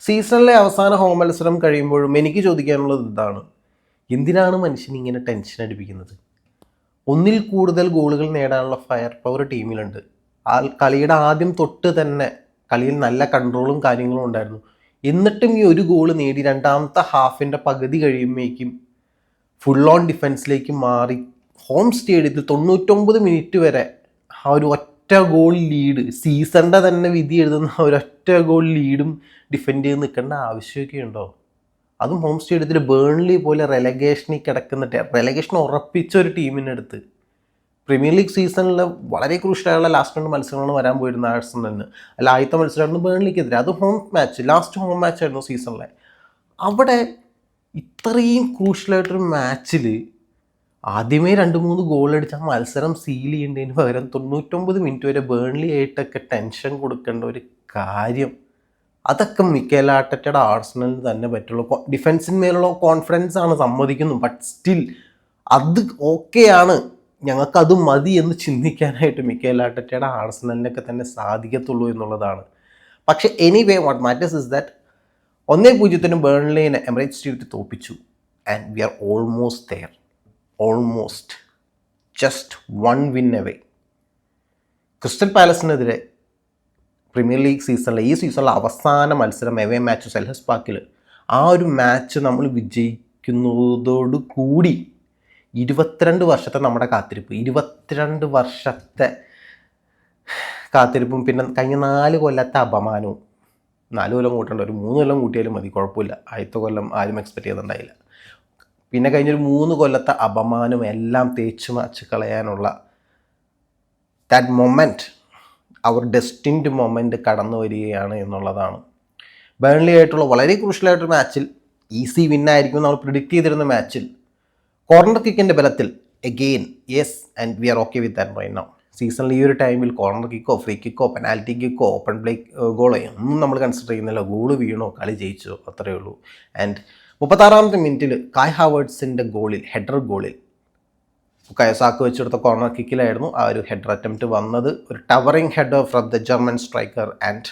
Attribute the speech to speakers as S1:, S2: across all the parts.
S1: സീസണിലെ അവസാന ഹോം മത്സരം കഴിയുമ്പോഴും എനിക്ക് ചോദിക്കാനുള്ളത് ഇതാണ്: എന്തിനാണ് മനുഷ്യൻ ഇങ്ങനെ ടെൻഷൻ അടിപ്പിക്കുന്നത്? ഒന്നിൽ കൂടുതൽ ഗോളുകൾ നേടാനുള്ള ഫയർ പവർ ടീമിലുണ്ട്. കളിയുടെ ആദ്യം തൊട്ട് തന്നെ കളിയിൽ നല്ല കൺട്രോളും കാര്യങ്ങളും ഉണ്ടായിരുന്നു. എന്നിട്ടും ഈ ഒരു ഗോൾ നേടി രണ്ടാമത്തെ ഹാഫിൻ്റെ പകുതി കഴിയുമ്പോഴേക്കും ഫുൾ ഓൺ ഡിഫൻസിലേക്ക് മാറി ഹോം സ്റ്റേഡിയത്തിൽ 99 മിനിറ്റ് വരെ ആ ഒരു ഒറ്റ ഗോൾ ലീഡ്, സീസണിൻ്റെ തന്നെ വിധി എഴുതുന്ന ഒരൊറ്റ ഗോൾ ലീഡും ഡിഫെൻഡ് ചെയ്ത് നിൽക്കേണ്ട ആവശ്യമൊക്കെ ഉണ്ടോ? അതും ഹോം സ്റ്റേഡിയത്തിൽ ബേൺലി പോലെ റെലഗേഷനിൽ കിടക്കുന്ന റെലഗേഷൻ ഉറപ്പിച്ച ഒരു ടീമിനടുത്ത്. പ്രീമിയർ ലീഗ് സീസണിൽ വളരെ ക്രൂഷ്യലായുള്ള ലാസ്റ്റ് 2 മത്സരങ്ങളാണ് വരാൻ പോയിരുന്ന ആഴ്സണലിന്. അല്ല, ആദ്യത്തെ മത്സരമായിരുന്നു ബേൺലിക്കെതിരെ. അത് ഹോം മാച്ച്, ലാസ്റ്റ് ഹോം മാച്ചായിരുന്നു സീസണിലെ. അവിടെ ഇത്രയും ക്രൂഷ്യലായിട്ടൊരു മാച്ചിൽ ആദ്യമേ 2-3 ഗോൾ അടിച്ച ആ മത്സരം സീൽ ചെയ്യേണ്ടതിന് പകരം 99 മിനിറ്റ് വരെ ബേൺലി ആയിട്ടൊക്കെ ടെൻഷൻ കൊടുക്കേണ്ട ഒരു കാര്യം, അതൊക്കെ മിക്കേൽ ആർട്ടറ്റയുടെ ആർസണലിന് തന്നെ പറ്റുള്ളൂ. ഡിഫൻസിന്മേലുള്ള കോൺഫിഡൻസ് ആണ്, സമ്മതിക്കുന്നു. ബട്ട് സ്റ്റിൽ അത് ഓക്കെയാണ്, ഞങ്ങൾക്കത് മതി എന്ന് ചിന്തിക്കാനായിട്ട് മിക്കേൽ ആർട്ടറ്റയുടെ ആർസണലിനൊക്കെ തന്നെ സാധിക്കത്തുള്ളൂ എന്നുള്ളതാണ്. പക്ഷേ anyway what matters is that 1-0 ബേൺലിനെ എമിറേറ്റ്സ് സ്റ്റേഡിയത്തിൽ തോൽപ്പിച്ചു. And we are almost there, almost just 1 win away. Crystal പാലസിനെതിരെ പ്രീമിയർ ലീഗ് സീസണിലെ ഈ സീസണിലെ അവസാന മത്സരം എവേ മാച്ച് സെൽഹസ് പാർക്കിൽ, ആ ഒരു മാച്ച് നമ്മൾ വിജയിക്കുന്നതോടു കൂടി 22 വർഷത്തെ നമ്മുടെ കാത്തിരിപ്പ്, 22 വർഷത്തെ കാത്തിരിപ്പും പിന്നെ കഴിഞ്ഞ 4 കൊല്ലത്തെ അപമാനവും, 4 കൊല്ലം കൂട്ടേണ്ട, ഒരു 3 കൊല്ലം കൂട്ടിയാലും മതി, കുഴപ്പമില്ല. ആദ്യത്തെ കൊല്ലം ആരും എക്സ്പെക്റ്റ് ചെയ്തിട്ടുണ്ടായില്ല. പിന്നെ കഴിഞ്ഞൊരു 3 കൊല്ലത്തെ അപമാനം എല്ലാം തേച്ച് മാച്ച് കളയാനുള്ള ദാറ്റ് മൊമെൻറ്റ്, അവർ ഡെസ്റ്റിൻഡ് മൊമെൻറ്റ് കടന്നു വരികയാണ് എന്നുള്ളതാണ്. ബേൺലി ആയിട്ടുള്ള വളരെ ക്രൂഷ്യലായിട്ടൊരു മാച്ചിൽ, ഈസി വിന്നായിരിക്കും നമ്മൾ പ്രിഡിക്റ്റ് ചെയ്തിരുന്ന മാച്ചിൽ, കോർണർ കിക്കിൻ്റെ ബലത്തിൽ again yes and we are okay with that right now. സീസണിൽ ഈ ഒരു ടൈമിൽ കോർണർ കിക്കോ ഫ്രീ കിക്കോ പെനാൽറ്റി കിക്കോ ഓപ്പൺ പ്ലേ ഗോളോ ഒന്നും നമ്മൾ കൺസിഡർ ചെയ്യുന്നില്ല. ഗോള് വീണോ കളി ജയിച്ചോ അത്രയേ ഉള്ളൂ. ആൻഡ് 36ാമത്തെ മിനിറ്റിൽ കായ് ഹാവേർട്സിൻ്റെ ഗോളിൽ, ഹെഡർ ഗോളിൽ, കയസാക്ക് വെച്ചെടുത്ത കോർണർ കിക്കിലായിരുന്നു ആ ഒരു ഹെഡർ അറ്റംപ്റ്റ് വന്നത്. ഒരു towering header from the German striker. And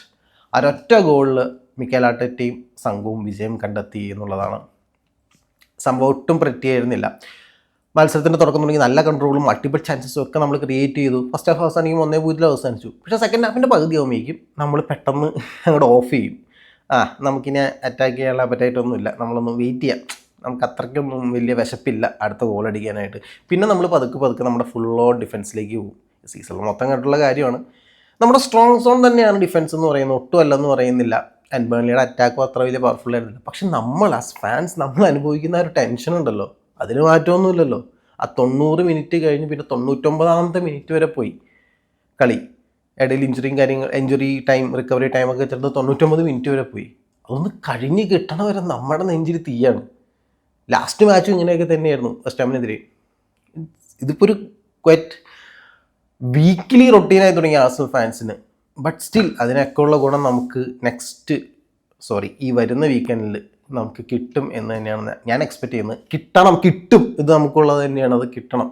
S1: ഒരൊറ്റ ഗോളിൽ മിക്കേൽ ആർട്ടറ്റയും സംഘവും വിജയം കണ്ടെത്തി എന്നുള്ളതാണ്. സംഭവം ഒട്ടും പ്രറ്റിയായിരുന്നില്ല. മത്സരത്തിൻ്റെ തുടക്കം തുടങ്ങി നല്ല കൺട്രോളും മൾട്ടിപ്പിൾ ചാൻസസും ഒക്കെ നമ്മൾ ക്രിയേറ്റ് ചെയ്തു. ഫസ്റ്റ് ഹാഫ് അവസാനിക്കും 1-0 അവസാനിച്ചു. പക്ഷേ സെക്കൻഡ് ഹാഫിൻ്റെ പകുതി ആകുമ്പോഴേക്കും നമ്മൾ പെട്ടെന്ന് അങ്ങോട്ട് ഓഫ് ചെയ്യും. നമുക്കിനി അറ്റാക്ക് ചെയ്യാനുള്ള അപ്പറ്റൈറ്റൊന്നുമില്ല, നമ്മളൊന്ന് വെയിറ്റ് ചെയ്യാം, നമുക്ക് അത്രയ്ക്കൊന്നും വലിയ വിശപ്പില്ല അടുത്ത ഗോൾ അടിക്കാനായിട്ട്. പിന്നെ നമ്മൾ പതുക്കെ നമ്മുടെ ഫുൾ ഓൺ ഡിഫൻസിലേക്ക് പോകും. സീസണിൽ മൊത്തം കണ്ടുള്ള കാര്യമാണ്. നമ്മുടെ സ്ട്രോങ് സോൺ തന്നെയാണ് ഡിഫൻസ് എന്ന് പറയുന്നത്, ഒട്ടും അല്ലെന്ന് പറയുന്നില്ല. ആൻഡ് ബേൺലിയുടെ അറ്റാക്കും അത്ര വലിയ പവർഫുൾ ആയിരുന്നില്ല. പക്ഷെ നമ്മൾ ആസ് ഫാൻസ് നമ്മൾ അനുഭവിക്കുന്ന ഒരു ടെൻഷൻ ഉണ്ടല്ലോ, അതിന് മാറ്റമൊന്നുമില്ലല്ലോ. ആ 90 മിനിറ്റ് കഴിഞ്ഞ് പിന്നെ 99ാമത്തെ മിനിറ്റ് വരെ പോയി കളി. ഇടയിൽ ഇഞ്ചുറി ടൈം, റിക്കവറി ടൈമൊക്കെ വെച്ചിട്ട് 99 മിനിറ്റ് വരെ പോയി. അതൊന്ന് കഴിഞ്ഞ് കിട്ടണ വരെ നമ്മുടെ നെഞ്ചിൽ തീയാണ്. ലാസ്റ്റ് മാച്ചും ഇങ്ങനെയൊക്കെ തന്നെയായിരുന്നു വെസ്റ്റ് ഹാമിനെതിരെ. ഇതിപ്പോൾ ഒരു ക്വറ്റ് വീക്ക്ലി റൊട്ടീനായി തുടങ്ങിയ ആർസണൽ ഫാൻസിന്. ബട്ട് സ്റ്റിൽ അതിനൊക്കെ ഉള്ള ഗുണം നമുക്ക് ഈ വരുന്ന വീക്കെൻഡിൽ നമുക്ക് കിട്ടും എന്ന് തന്നെയാണ് ഞാൻ എക്സ്പെക്റ്റ് ചെയ്യുന്നത്. കിട്ടും, ഇത് നമുക്കുള്ളത് തന്നെയാണ്, അത് കിട്ടണം.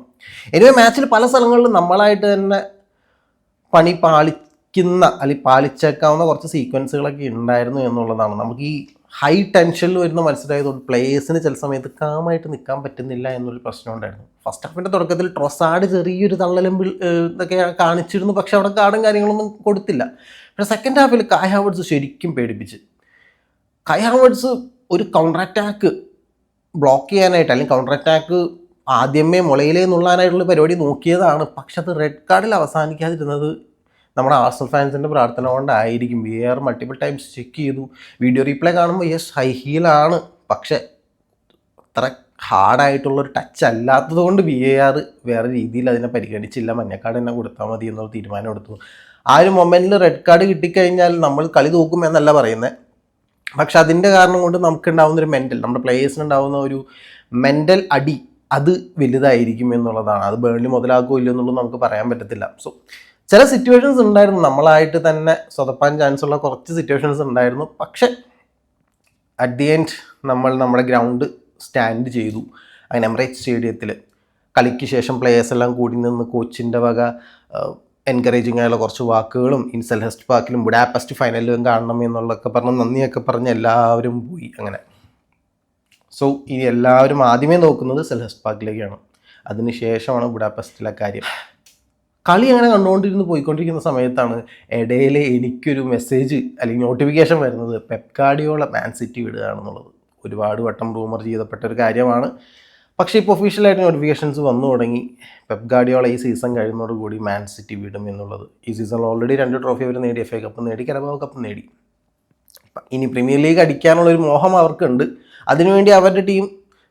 S1: എനിവേ മാച്ചിൽ പല സ്ഥലങ്ങളിലും നമ്മളായിട്ട് തന്നെ പണി പാളിക്കുന്ന അല്ലെങ്കിൽ പാലിച്ചേക്കാവുന്ന കുറച്ച് സീക്വൻസുകളൊക്കെ ഉണ്ടായിരുന്നു എന്നുള്ളതാണ്. നമുക്ക് ഈ ഹൈ ടെൻഷനിൽ വരുന്ന മത്സരമായതുകൊണ്ട് പ്ലേയേഴ്സിന് ചില സമയത്ത് കാമായിട്ട് നിൽക്കാൻ പറ്റുന്നില്ല എന്നൊരു പ്രശ്നം ഉണ്ടായിരുന്നു. ഫസ്റ്റ് ഹാഫിൻ്റെ തുടക്കത്തിൽ ട്രൊസാർഡ് ചെറിയൊരു തള്ളലമ്പിൾ ഇതൊക്കെ കാണിച്ചിരുന്നു, പക്ഷെ അവിടെ കാർഡും കാര്യങ്ങളൊന്നും കൊടുത്തില്ല. പക്ഷേ സെക്കൻഡ് ഹാഫിൽ കായ് ഹാവേർട്സ് ശരിക്കും പേടിപ്പിച്ച്. കായ് ഹാവേർട്സ് ഒരു കൗണ്ടർ അറ്റാക്ക് ബ്ലോക്ക് ചെയ്യാനായിട്ട്, അല്ലെങ്കിൽ കൗണ്ടർ അറ്റാക്ക് ആദ്യമേ മുളയിലേ നുള്ളാനായിട്ടുള്ള പരിപാടി നോക്കിയതാണ്. പക്ഷെ അത് റെഡ് കാർഡിൽ അവസാനിക്കാതിരുന്നത് നമ്മുടെ ആർസണൽ ഫാൻസിൻ്റെ പ്രാർത്ഥന കൊണ്ടായിരിക്കും. VAR മൾട്ടിപ്പിൾ ടൈംസ് ചെക്ക് ചെയ്തു. വീഡിയോ റീപ്ലേ കാണുമ്പോൾ യെസ് ഹൈ ഹീലാണ്, പക്ഷെ അത്ര ഹാർഡായിട്ടുള്ളൊരു ടച്ച് അല്ലാത്തത് കൊണ്ട് VAR വേറെ രീതിയിൽ അതിനെ പരിഗണിച്ചില്ല. മഞ്ഞക്കാർഡ് തന്നെ കൊടുത്താൽ മതി എന്നുള്ള തീരുമാനം എടുത്തു. ആ ഒരു മൊമെൻറ്റിൽ റെഡ് കാർഡ് കിട്ടിക്കഴിഞ്ഞാൽ നമ്മൾ കളി തോക്കുമെന്നല്ല പറയുന്നത്, പക്ഷെ അതിൻ്റെ കാരണം കൊണ്ട് നമുക്കുണ്ടാവുന്നൊരു നമ്മുടെ പ്ലേയേഴ്സിനുണ്ടാവുന്ന ഒരു മെൻ്റൽ അടി അത് വലുതായിരിക്കും എന്നുള്ളതാണ്. അത് ബേൺലി മുതലാക്കുകയോ ഇല്ലയോ എന്നുള്ളത് നമുക്ക് പറയാൻ പറ്റത്തില്ല. സോ ചില സിറ്റുവേഷൻസ് ഉണ്ടായിരുന്നു, നമ്മളായിട്ട് തന്നെ സ്വതപ്പാൻ ചാൻസ് ഉള്ള കുറച്ച് സിറ്റുവേഷൻസ് ഉണ്ടായിരുന്നു. പക്ഷെ അറ്റ് ദി എൻഡ് നമ്മൾ നമ്മുടെ ഗ്രൗണ്ട് സ്റ്റാൻഡ് ചെയ്തു. അങ്ങനെ എമിറേറ്റ്സ് സ്റ്റേഡിയത്തിൽ കളിക്ക് ശേഷം പ്ലേയേഴ്സ് എല്ലാം കൂടി നിന്ന് കോച്ചിൻ്റെ വക എൻകറേജിങ് ആയുള്ള കുറച്ച് വാക്കുകളും സെൽഹസ്റ്റ് പാർക്കിലും ബുഡാപെസ്റ്റ് ഫൈനലിലും കാണണം എന്നുള്ളതൊക്കെ പറഞ്ഞ് നന്ദിയൊക്കെ പറഞ്ഞ് എല്ലാവരും പോയി. അങ്ങനെ സോ ഇനി എല്ലാവരും ആദ്യമേ നോക്കുന്നത് സെൽഹസ്റ്റ് പാർക്കിലേക്കാണ്. അതിനുശേഷമാണ് ബുഡാപെസ്റ്റിലെ കാര്യം. കളി അങ്ങനെ പോയിക്കൊണ്ടിരിക്കുന്ന സമയത്താണ് ഇടയിൽ എനിക്കൊരു മെസ്സേജ് അല്ലെങ്കിൽ നോട്ടിഫിക്കേഷൻ വരുന്നത് പെപ് ഗാർഡിയോള മാൻ സിറ്റി വിടുകയാണെന്നുള്ളത്. ഒരുപാട് വട്ടം റൂമർ ചെയ്തപ്പെട്ട ഒരു കാര്യമാണ്. പക്ഷേ ഇപ്പോൾ ഒഫീഷ്യലായിട്ട് നോട്ടിഫിക്കേഷൻസ് വന്നു തുടങ്ങി. പെപ് ഗാർഡിയോള ഈ സീസൺ കഴിയുന്നതോടുകൂടി മാൻ സിറ്റി വിടും എന്നുള്ളത്. ഈ സീസണിൽ ഓൾറെഡി 2 ട്രോഫി അവർ നേടി. FA കപ്പ് നേടി, കരബാവ് കപ്പ് നേടി. ഇനി പ്രീമിയർ ലീഗ് അടിക്കാനുള്ളൊരു മോഹം അവർക്കുണ്ട്. അതിനുവേണ്ടി അവരുടെ ടീം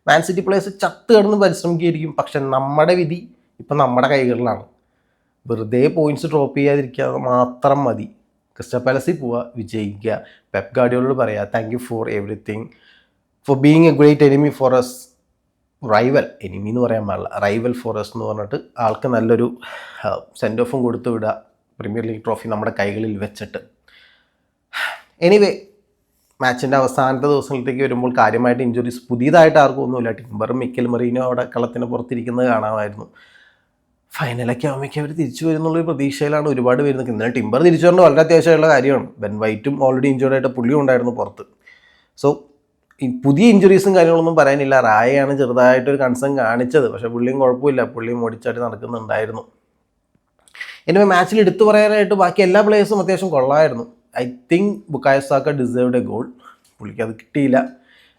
S1: മാൻ സിറ്റി പ്ലേയേഴ്സ് ചത്ത് കിടന്ന് പരിശ്രമിക്കുകയായിരിക്കും. പക്ഷെ നമ്മുടെ വിധി ഇപ്പം നമ്മുടെ കൈകളിലാണ്. വെറുതെ പോയിന്റ്സ് ഡ്രോപ്പ് ചെയ്യാതിരിക്കുക മാത്രം മതി. ക്രിസ്റ്റൽ പാലസിൽ പോവുക, വിജയിക്കുക. പെപ് ഗാർഡിയോളോട് പറയുക thank you for everything, for being a great enemy for us, rival, enemy എന്ന് പറയാൻ പാടില്ല, റൈവൽ ഫോർ അസ് എന്ന് പറഞ്ഞിട്ട് ആൾക്ക് നല്ലൊരു സെൻഡ് ഓഫും കൊടുത്തു വിടുക. പ്രീമിയർ ലീഗ് ട്രോഫി നമ്മുടെ കൈകളിൽ വെച്ചിട്ട്. എനിവേ, മാച്ചിൻ്റെ അവസാനത്തെ ദിവസങ്ങളിലേക്ക് വരുമ്പോൾ കാര്യമായിട്ട് ഇഞ്ചുറീസ് പുതിയതായിട്ട് ആർക്കും ഒന്നുമില്ല. ടിംബറും മിക്കൽ മെറീനോ അവിടെ കളത്തിന് പുറത്തിരിക്കുന്നത് കാണാമായിരുന്നു. ഫൈനലൊക്കെ ആകുമ്പോഴേക്കും അവർ തിരിച്ചു വരുന്നുള്ളൊരു പ്രതീക്ഷയിലാണ് ഒരുപാട് വരുന്നത്. ഇന്നലെ ടിംബർ തിരിച്ചു വരേണ്ട വളരെ അത്യാവശ്യമുള്ള കാര്യമാണ്. ബെൻ വൈറ്റും ഓൾറെഡി ഇഞ്ചുർഡ് ആയിട്ട് പുള്ളിയും ഉണ്ടായിരുന്നു പുറത്ത്. സോ ഈ പുതിയ ഇഞ്ചുറീസും കാര്യങ്ങളൊന്നും പറയാനില്ല. റായയാണ് ചെറുതായിട്ടൊരു കൺസേൺ കാണിച്ചത്. പക്ഷേ പുള്ളിയും കുഴപ്പമില്ല, പുള്ളിയും ഓടിച്ചായിട്ട് നടക്കുന്നുണ്ടായിരുന്നു. എനിവേ, മാച്ചിൽ എടുത്തു പറയാനായിട്ട് ബാക്കി എല്ലാ പ്ലേയേഴ്സും അത്യാവശ്യം കൊള്ളായിരുന്നു. I think Bukayo Saka deserved A goal. പുള്ളിക്ക് അത് കിട്ടിയില്ല.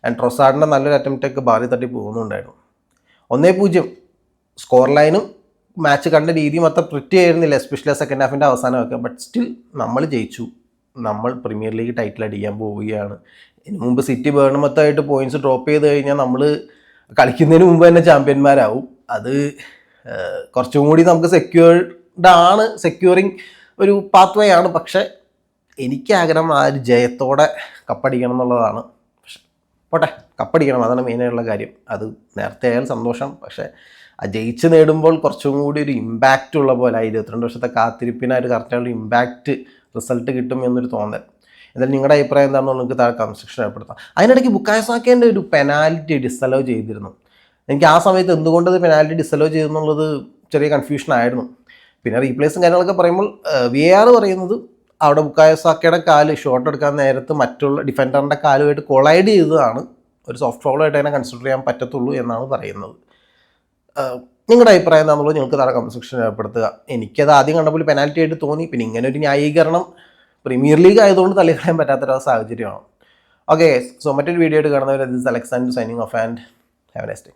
S1: ആൻഡ് ട്രൊസാർഡിൻ്റെ നല്ലൊരു അറ്റംപ്റ്റൊക്കെ ബാറി തട്ടി പോകുന്നുണ്ടായിരുന്നു. 1-0 സ്കോർ ലൈനും മാച്ച് കണ്ട രീതിയും അത്ര പ്രിറ്റി ആയിരുന്നില്ല, എസ്പെഷ്യലി സെക്കൻഡ് ഹാഫിൻ്റെ അവസാനമൊക്കെ. ബട്ട് സ്റ്റിൽ നമ്മൾ ജയിച്ചു. നമ്മൾ പ്രീമിയർ ലീഗ് ടൈറ്റിൽ അടിക്കാൻ പോവുകയാണ്. ഇതിനു മുമ്പ് സിറ്റി ബേൺമത്തായിട്ട് പോയിന്റ്സ് ഡ്രോപ്പ് ചെയ്ത് കഴിഞ്ഞാൽ നമ്മൾ കളിക്കുന്നതിന് മുമ്പ് തന്നെ ചാമ്പ്യന്മാരാവും. അത് കുറച്ചും കൂടി നമുക്ക് സെക്യൂറിങ് ഒരു പാത്ത് വേ ആണ്. പക്ഷേ എനിക്ക് ആഗ്രഹം ആ ഒരു ജയത്തോടെ കപ്പടിക്കണം എന്നുള്ളതാണ്. പക്ഷെ പോട്ടെ, കപ്പടിക്കണം, അതാണ് മെയിനായിട്ടുള്ള കാര്യം. അത് നേരത്തെ ആയാലും സന്തോഷം. പക്ഷേ ആ ജയിച്ച് നേടുമ്പോൾ കുറച്ചും കൂടി ഒരു ഇമ്പാക്റ്റ് ഉള്ള പോലെ, 22 വർഷത്തെ കാത്തിരിപ്പിനായിട്ട് കറക്റ്റായുള്ള ഇമ്പാക്റ്റ് റിസൾട്ട് കിട്ടും എന്നൊരു തോന്നൽ. എന്തായാലും നിങ്ങളുടെ അഭിപ്രായം എന്താണെന്ന് നിങ്ങൾക്ക് താഴെ കമന്റ് സെക്ഷൻ ഏർപ്പെടുത്താം. അതിനിടയ്ക്ക് ബുക്കായോ സാക്കേൻ്റെ ഒരു പെനാൽറ്റി ഡിസലോ ചെയ്തിരുന്നു. എനിക്ക് ആ സമയത്ത് എന്തുകൊണ്ട് പെനാൽറ്റി ഡിസലോ ചെയ്തെന്നുള്ളത് ചെറിയ കൺഫ്യൂഷൻ ആയിരുന്നു. പിന്നെ റീപ്ലേസും കാര്യങ്ങളൊക്കെ പറയുമ്പോൾ VAR പറയുന്നത് അവിടെ ബുക്കായോ സാക്കയുടെ കാല് ഷോട്ട് എടുക്കാൻ നേരത്ത് മറ്റുള്ള ഡിഫൻഡറിൻ്റെ കാലുമായിട്ട് കൊളൈഡ് ചെയ്തതാണ്. ഒരു സോഫ്റ്റ് ഫൗളായിട്ട് അതിനെ കൺസിഡർ ചെയ്യാൻ പറ്റത്തുള്ളൂ എന്നാണ് പറയുന്നത്. നിങ്ങളുടെ അഭിപ്രായം എന്താണെന്നുള്ളത് നിങ്ങൾക്ക് താഴെ കമന്റ് സെക്ഷൻ ഏർപ്പെടുത്തുക. എനിക്കത് ആദ്യം കണ്ടപ്പോൾ പെനാൽറ്റി ആയിട്ട് തോന്നി. പിന്നെ ഇങ്ങനെ ഒരു ന്യായീകരണം പ്രീമിയർ ലീഗ് ആയതുകൊണ്ട് തള്ളിക്കളയാൻ പറ്റാത്തൊരു സാഹചര്യമാണ്. ഓക്കെ, സോ മറ്റൊരു വീഡിയോ ആയിട്ട് കാണുന്നവർ this Alexander signing off and have A nice day.